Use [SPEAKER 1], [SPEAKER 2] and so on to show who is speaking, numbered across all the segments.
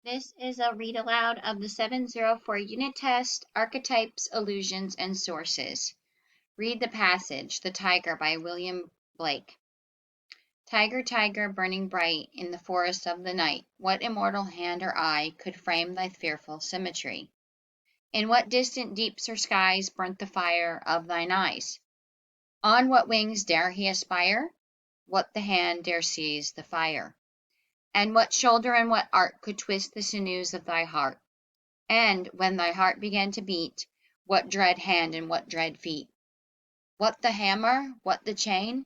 [SPEAKER 1] This is a read aloud of the 704 unit test, Archetypes, Illusions, and Sources. Read the passage, The Tiger by William Blake. Tiger, tiger, burning bright in the forest of the night, what immortal hand or eye could frame thy fearful symmetry? In what distant deeps or skies burnt the fire of thine eyes? On what wings dare he aspire? What the hand dare seize the fire? And what shoulder and what art could twist the sinews of thy heart? And when thy heart began to beat, what dread hand and what dread feet? What the hammer? What the chain?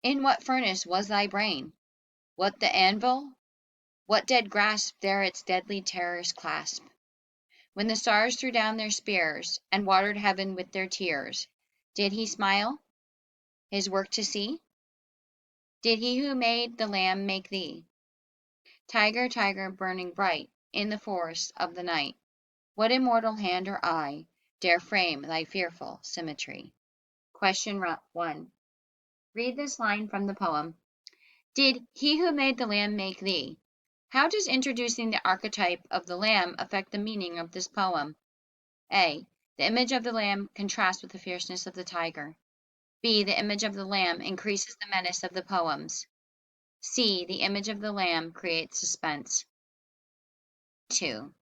[SPEAKER 1] In what furnace was thy brain? What the anvil? What dead grasp there its deadly terrors clasp? When the stars threw down their spears, and watered heaven with their tears, did he smile, his work to see? Did he who made the Lamb make thee? Tiger, tiger, burning bright in the forest of the night, what immortal hand or eye dare frame thy fearful symmetry? Question 1. Read this line from the poem. Did he who made the Lamb make thee? How does introducing the archetype of the lamb affect the meaning of this poem? A. The image of the lamb contrasts with the fierceness of the tiger. B. The image of the lamb increases the menace of the poems. C. The image of the lamb creates suspense. 2.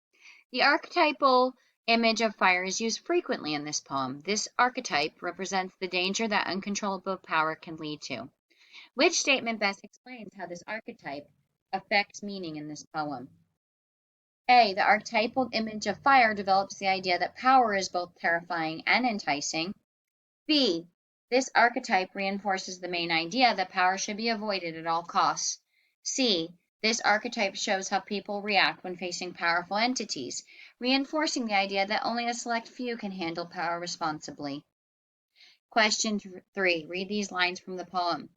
[SPEAKER 1] The archetypal image of fire is used frequently in this poem. This archetype represents the danger that uncontrollable power can lead to. Which statement best explains how this archetype affects meaning in this poem? A. The archetypal image of fire develops the idea that power is both terrifying and enticing. B. This archetype reinforces the main idea that power should be avoided at all costs. C. This archetype shows how people react when facing powerful entities, reinforcing the idea that only a select few can handle power responsibly. Question 3. Read these lines from the poem.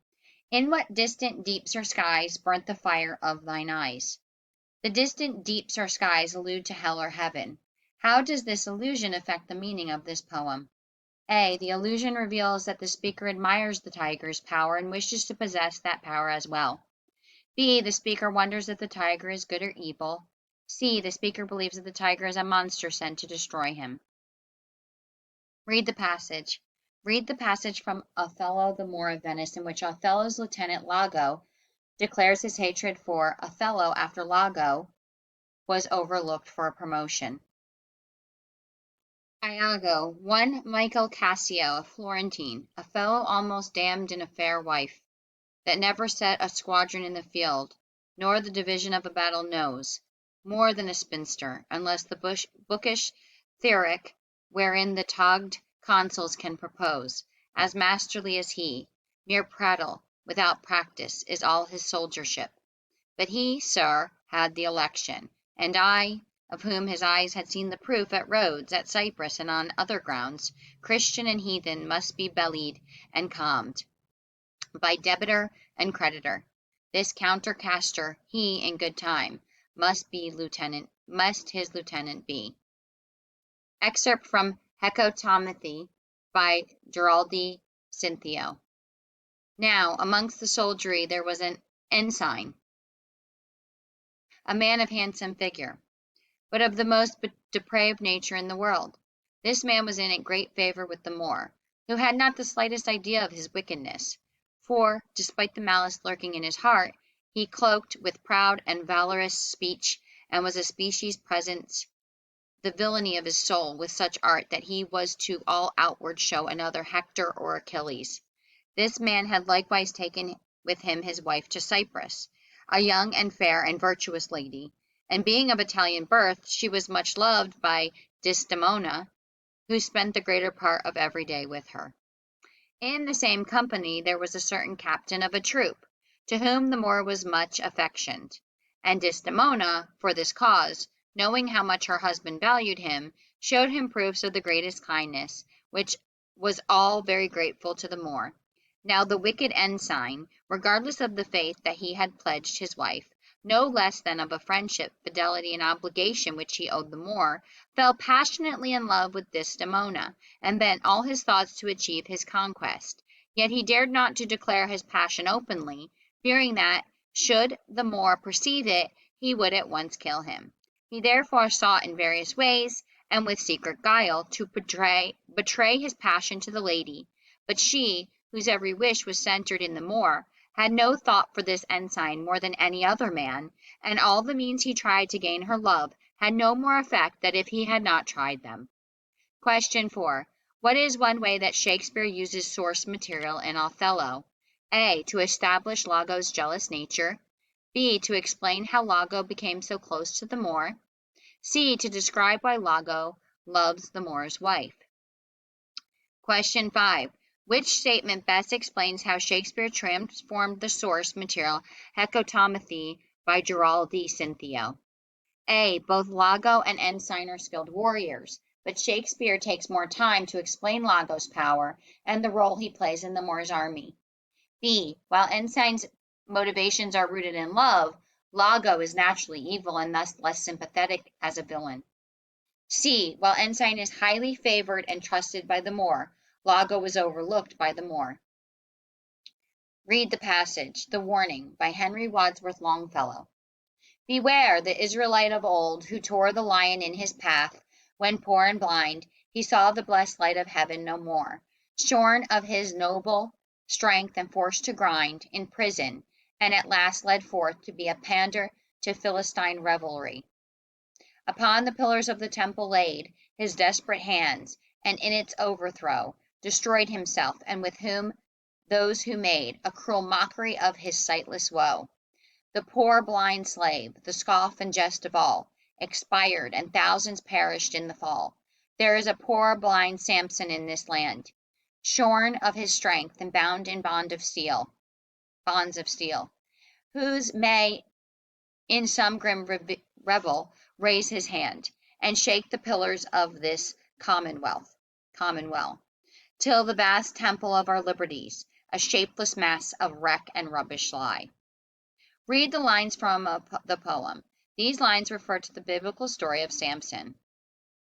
[SPEAKER 1] In what distant deeps or skies burnt the fire of thine eyes? The distant deeps or skies allude to hell or heaven. How does this allusion affect the meaning of this poem? A. The allusion reveals that the speaker admires the tiger's power and wishes to possess that power as well. B. The speaker wonders if the tiger is good or evil. C. The speaker believes that the tiger is a monster sent to destroy him. Read the passage. Read the passage from Othello the Moor of Venice, in which Othello's lieutenant Iago declares his hatred for Othello after Iago was overlooked for a promotion. Iago, one Michael Cassio, a Florentine, a fellow almost damned in a fair wife, that never set a squadron in the field, nor the division of a battle knows, more than a spinster, unless the bookish theoric wherein the togged consuls can propose, as masterly as he, mere prattle, without practice, is all his soldiership. But he, sir, had the election, and I, of whom his eyes had seen the proof at Rhodes, at Cyprus, and on other grounds, Christian and heathen must be bellied and calmed by debitor and creditor. This countercaster, he in good time, must his lieutenant be. Excerpt from Hecatomanthe by Giraldi Cinthio. Now, amongst the soldiery there was an ensign, a man of handsome figure, but of the most depraved nature in the world. This man was in great favor with the Moor, who had not the slightest idea of his wickedness, for, despite the malice lurking in his heart, he cloaked with proud and valorous speech, and was a species presents the villainy of his soul with such art that he was to all outward show another Hector or Achilles. This man had likewise taken with him his wife to Cyprus, a young and fair and virtuous lady, and being of Italian birth, she was much loved by Desdemona, who spent the greater part of every day with her. In the same company there was a certain captain of a troop, to whom the Moor was much affectioned, and Desdemona, for this cause, knowing how much her husband valued him, showed him proofs of the greatest kindness, which was all very grateful to the Moor. Now the wicked ensign, regardless of the faith that he had pledged his wife, no less than of a friendship, fidelity, and obligation which he owed the Moor, fell passionately in love with Desdemona, and bent all his thoughts to achieve his conquest. Yet he dared not to declare his passion openly, fearing that, should the Moor perceive it, he would at once kill him. He therefore sought in various ways, and with secret guile, to betray his passion to the lady, but she, whose every wish was centered in the Moor, had no thought for this ensign more than any other man, and all the means he tried to gain her love had no more effect than if he had not tried them. Question 4. What is one way that Shakespeare uses source material in Othello? A. To establish Iago's jealous nature. B. To explain how Iago became so close to the Moor. C. To describe why Iago loves the Moor's wife. Question 5. Which statement best explains how Shakespeare transformed the source material Hecatomachie by Gerald D. Cinthio? A. Both Iago and Ensign are skilled warriors, but Shakespeare takes more time to explain Iago's power and the role he plays in the Moor's army. B. While Ensign's motivations are rooted in love, Iago is naturally evil and thus less sympathetic as a villain. C. While Ensign is highly favored and trusted by the Moor, Iago is overlooked by the Moor. Read the passage, The Warning, by Henry Wadsworth Longfellow. Beware the Israelite of old, who tore the lion in his path. When poor and blind, he saw the blessed light of heaven no more. Shorn of his noble strength and forced to grind in prison, and at last led forth to be a pander to Philistine revelry. Upon the pillars of the temple laid his desperate hands, and in its overthrow destroyed himself, and with whom those who made a cruel mockery of his sightless woe. The poor blind slave, the scoff and jest of all, expired, and thousands perished in the fall. There is a poor blind Samson in this land, shorn of his strength and bound in bonds of steel, whose may in some grim revel raise his hand, and shake the pillars of this commonweal, till the vast temple of our liberties, a shapeless mass of wreck and rubbish lie. Read the lines from the poem. These lines refer to the biblical story of Samson.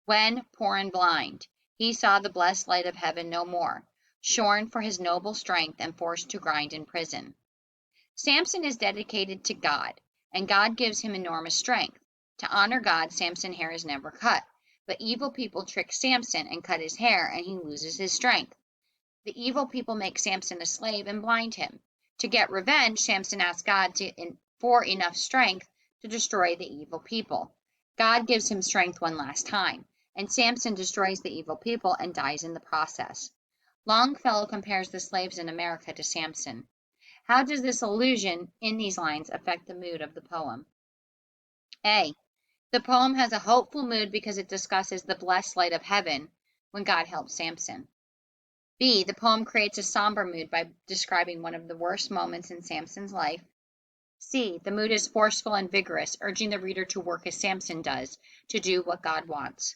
[SPEAKER 1] When, poor and blind, he saw the blessed light of heaven no more, shorn for his noble strength and forced to grind in prison. Samson is dedicated to God, and God gives him enormous strength. To honor God, Samson's hair is never cut, but evil people trick Samson and cut his hair, and he loses his strength. The evil people make Samson a slave and blind him. To get revenge, Samson asks God for enough strength to destroy the evil people. God gives him strength one last time, and Samson destroys the evil people and dies in the process. Longfellow compares the slaves in America to Samson. How does this allusion in these lines affect the mood of the poem? A. The poem has a hopeful mood because it discusses the blessed light of heaven when God helps Samson. B. The poem creates a somber mood by describing one of the worst moments in Samson's life. C. The mood is forceful and vigorous, urging the reader to work as Samson does, to do what God wants.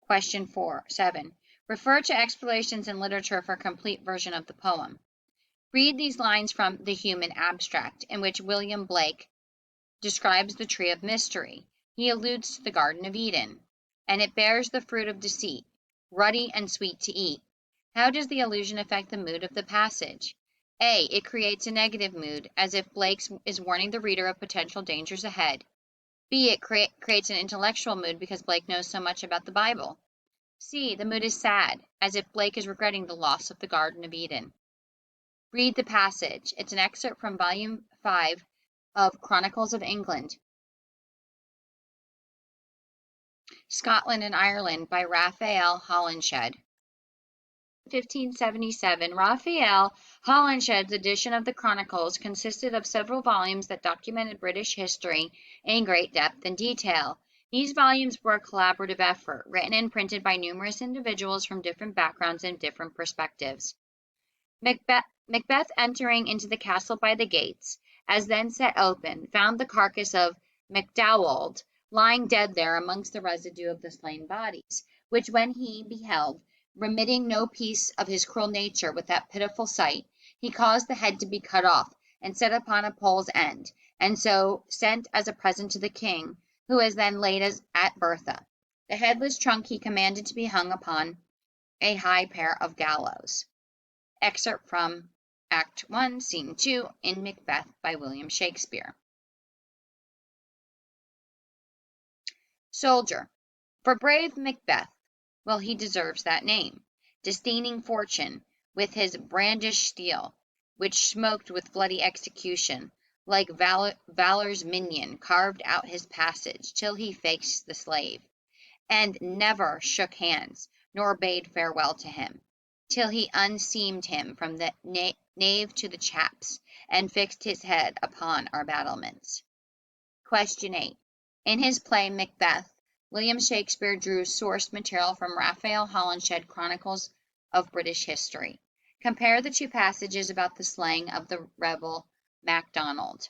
[SPEAKER 1] Question 7. Refer to explanations in literature for a complete version of the poem. Read these lines from The Human Abstract, in which William Blake describes the tree of mystery. He alludes to the Garden of Eden, and it bears the fruit of deceit, ruddy and sweet to eat. How does the allusion affect the mood of the passage? A. It creates a negative mood, as if Blake is warning the reader of potential dangers ahead. B. It creates an intellectual mood because Blake knows so much about the Bible. C. The mood is sad, as if Blake is regretting the loss of the Garden of Eden. Read the passage. It's an excerpt from Volume 5 of Chronicles of England, Scotland and Ireland by Raphael Holinshed. 1577, Raphael Holinshed's edition of the Chronicles consisted of several volumes that documented British history in great depth and detail. These volumes were a collaborative effort, written and printed by numerous individuals from different backgrounds and different perspectives. Macbeth entering into the castle by the gates, as then set open, found the carcass of MacDowald lying dead there amongst the residue of the slain bodies, which when he beheld, remitting no piece of his cruel nature with that pitiful sight, he caused the head to be cut off, and set upon a pole's end, and so sent as a present to the king, who was then laid at Bertha. The headless trunk he commanded to be hung upon a high pair of gallows. Excerpt from Act 1, Scene 2 in Macbeth by William Shakespeare. Soldier. For brave Macbeth, well, he deserves that name, disdaining fortune, with his brandished steel, which smoked with bloody execution, like valor's minion, carved out his passage till he faced the slave, and never shook hands, nor bade farewell to him, till he unseamed him from the nave to the chaps, and fixed his head upon our battlements. Question 8. In his play Macbeth, William Shakespeare drew source material from Raphael Holinshed Chronicles of British History. Compare the two passages about the slaying of the rebel MacDonald.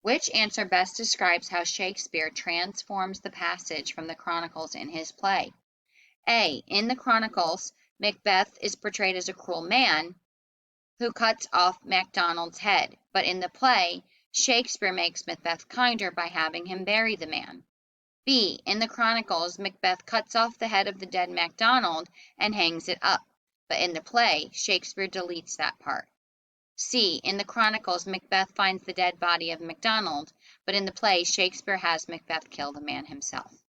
[SPEAKER 1] Which answer best describes how Shakespeare transforms the passage from the Chronicles in his play? A. In the Chronicles, Macbeth is portrayed as a cruel man who cuts off MacDonald's head, but in the play, Shakespeare makes Macbeth kinder by having him bury the man. B. In the Chronicles, Macbeth cuts off the head of the dead MacDonald and hangs it up, but in the play, Shakespeare deletes that part. C. In the Chronicles, Macbeth finds the dead body of MacDonald, but in the play, Shakespeare has Macbeth kill the man himself.